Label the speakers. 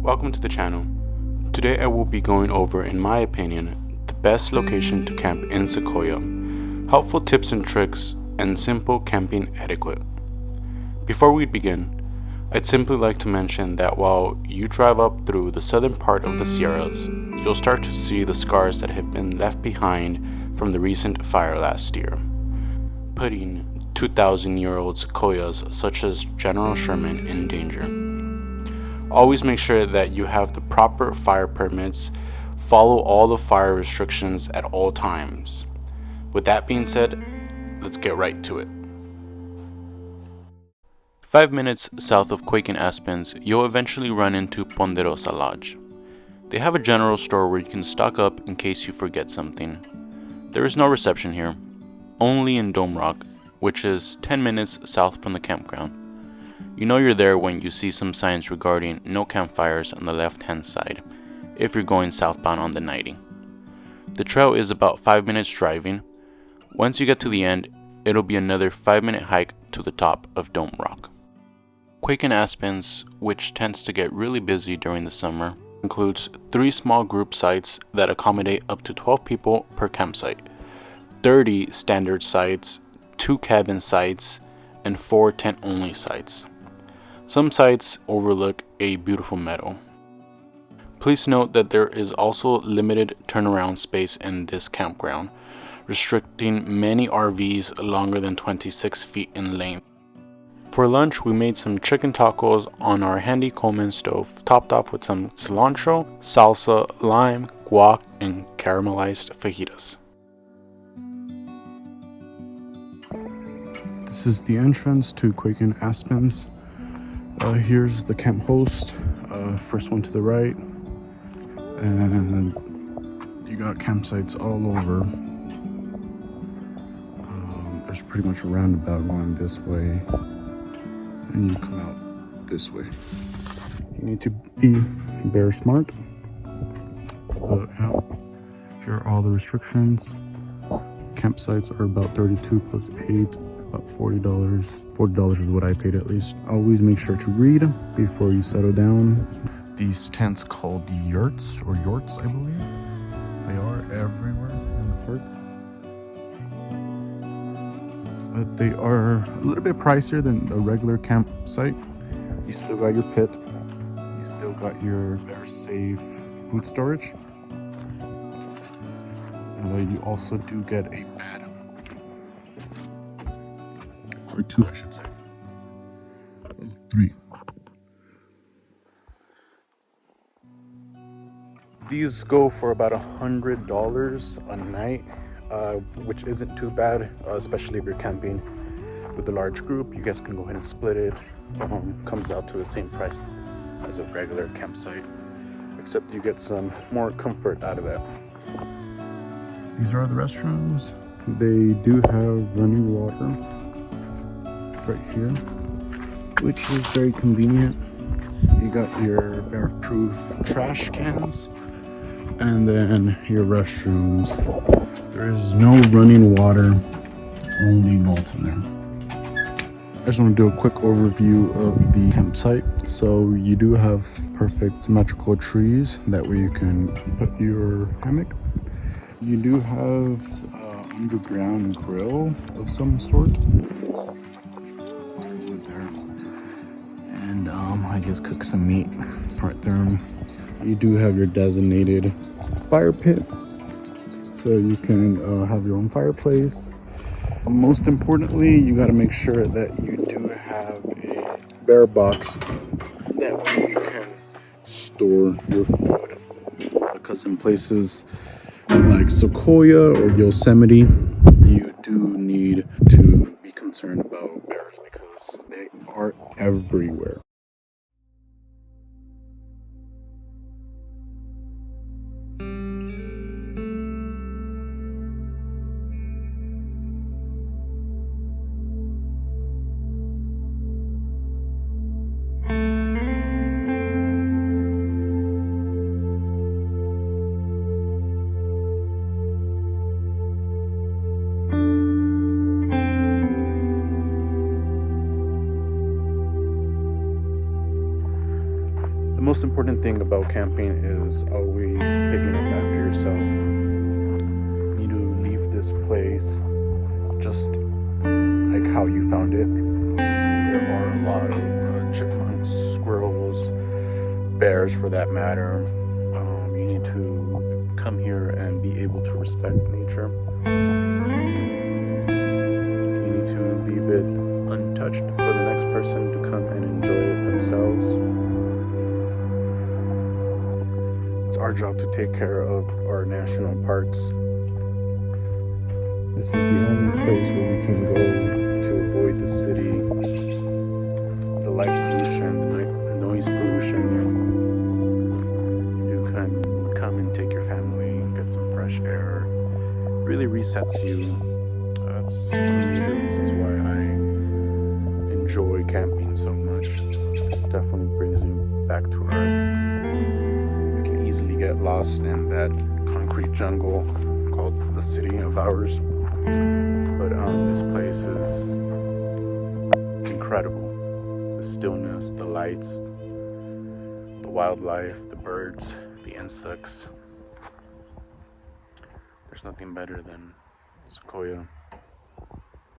Speaker 1: Welcome to the channel. Today I will be going over, in my opinion, the best location to camp in Sequoia, helpful tips and tricks, and simple camping etiquette. Before we begin, I'd simply like to mention that while you drive up through the southern part of the Sierras, you'll start to see the scars that have been left behind from the recent fire last year, putting 2,000-year-old sequoias such as General Sherman in danger. Always make sure that you have the proper fire permits, follow all the fire restrictions at all times. With that being said, let's get right to it. 5 minutes south of Quaking Aspen, you'll eventually run into Ponderosa Lodge. They have a general store where you can stock up in case you forget something. There is no reception here, only in Dome Rock, which is 10 minutes south from the campground. You know you're there when you see some signs regarding no campfires on the left-hand side, if you're going southbound on the 90. The trail is about 5 minutes driving. Once you get to the end, it'll be another 5-minute hike to the top of Dome Rock. Quaking Aspen, which tends to get really busy during the summer, includes 3 small group sites that accommodate up to 12 people per campsite, 30 standard sites, 2 cabin sites, and 4 tent-only sites. Some sites overlook a beautiful meadow. Please note that there is also limited turnaround space in this campground, restricting many RVs longer than 26 feet in length. For lunch, we made some chicken tacos on our handy Coleman stove, topped off with some cilantro, salsa, lime, guac, and caramelized fajitas. This is the entrance to Quaking Aspen. Here's the camp host, first one to the right, and you got campsites all over. There's pretty much a roundabout going this way, and you come out this way. You need to be bear smart. Here are all the restrictions. Campsites are about 32 plus 8. About $40. $40 is what I paid at least. Always make sure to read before you settle down. These tents called yurts, or yorts, I believe. They are everywhere in the park. But they are a little bit pricier than a regular campsite. You still got your pit. You still got your bear safe food storage. And you also do get a bed. Or 2, I should say. 3. These go for about $100 a night, which isn't too bad, especially if you're camping with a large group. You guys can go ahead and split it. Comes out to the same price as a regular campsite, except you get some more comfort out of it. These are the restrooms. They do have running water right here, which is very convenient. You got your bear-proof trash cans, and then your restrooms. There is no running water, only vault in there. I just want to do a quick overview of the campsite. So you do have perfect symmetrical trees, that way you can put your hammock. You do have underground grill of some sort. And I guess cook some meat right there. You do have your designated fire pit, so you can have your own fireplace. Most importantly, you got to make sure that you do have a bear box, that way you can store your food, because in places like Sequoia or Yosemite, you do need to be concerned about bears because they are everywhere. most important thing about camping is always picking up after yourself. You need to leave this place just like how you found it. There are a lot of chipmunks, squirrels, bears for that matter. You need to come here and be able to respect nature. You need to leave it untouched for the next person to come and enjoy it themselves. It's our job to take care of our national parks. This is the only place where we can go to avoid the city, the light pollution, the noise pollution. You can come and take your family and get some fresh air. It really resets you. That's one of the major reasons why I enjoy camping so much. It definitely brings you back to earth. You can easily get lost in that concrete jungle called the city of ours. But this place is incredible. The stillness, the lights, the wildlife, the birds, the insects. There's nothing better than Sequoia.